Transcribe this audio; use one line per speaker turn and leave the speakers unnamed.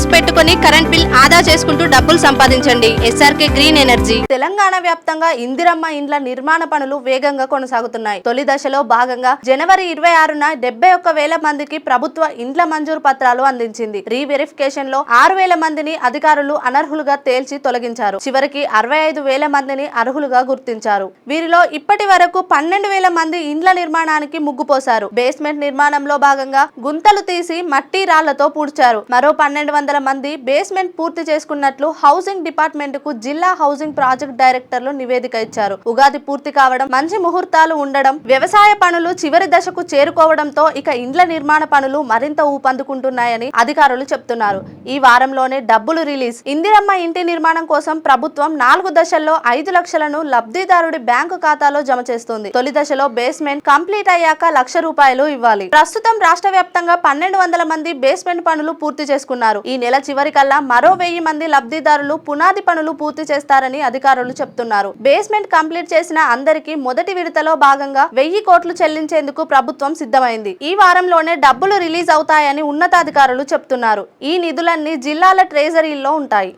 Panels పెట్టుకుని current bill ఆదా చేసుకుంటూ డబ్బులు సంపాదించండి. SRK green energy. తెలంగాణ వ్యాప్తంగా ఇందిరమ్మ ఇండ్ల నిర్మాణ పనులు వేగంగా కొనసాగుతున్నాయి. తొలి దశలో భాగంగా జనవరి 26న 71,000 మందికి ప్రభుత్వ ఇండ్ల మంజూరు పత్రాలు అందించింది. రీవెరిఫికేషన్ లో 6,000 మందిని అధికారులు అనర్హులుగా తేల్చి తొలగించారు. చివరికి 65,000 మందిని అర్హులుగా గుర్తించారు. వీరిలో ఇప్పటి వరకు 12,000 మంది ఇండ్ల నిర్మాణానికి ముగ్గుపోశారు. బేస్మెంట్ నిర్మాణంలో భాగంగా గుంతలు తీసి మట్టి రాళ్లతో పూడ్చారు. మరో 1,200 మంది బేస్మెంట్ పూర్తి చేసుకున్నట్లు హౌసింగ్ డిపార్ట్మెంట్ కు జిల్లా హౌసింగ్ ప్రాజెక్ట్ డైరెక్టర్లు నివేదిక ఇచ్చారు. ఉగాది పూర్తి కావడం, మంచి ముహూర్తాలు ఉండడం, వ్యవసాయ పనులు చివరి దశకు చేరుకోవడంతో ఇక ఇండ్ల నిర్మాణ పనులు మరింత ఊపందుకుంటున్నాయని అధికారులు చెప్తున్నారు. ఈ వారంలోనే డబ్బులు రిలీజ్. ఇందిరమ్మ ఇంటి నిర్మాణం కోసం ప్రభుత్వం 4 దశల్లో 5 లక్షలను లబ్ధిదారుడి బ్యాంకు ఖాతాలో జమ చేస్తుంది. తొలి దశలో బేస్మెంట్ కంప్లీట్ అయ్యాక ₹1,00,000 ఇవ్వాలి. ప్రస్తుతం రాష్ట్ర వ్యాప్తంగా 1,200 మంది బేస్మెంట్ పనులు పూర్తి చేసుకున్నారు. ఈ నెల చివరికల్లా మరో 1,000 మంది లబ్ధిదారులు పునాది పనులు పూర్తి చేస్తారని అధికారులు చెప్తున్నారు. బేస్మెంట్ కంప్లీట్ చేసిన అందరికీ మొదటి విడతలో భాగంగా 1,000 కోట్లు చెల్లించేందుకు ప్రభుత్వం సిద్ధమైంది. ఈ వారంలోనే డబ్బులు రిలీజ్ అవుతాయని ఉన్నతాధికారులు చెప్తున్నారు. ఈ నిధులన్నీ జిల్లాల ట్రెజరీల్లో ఉంటాయి.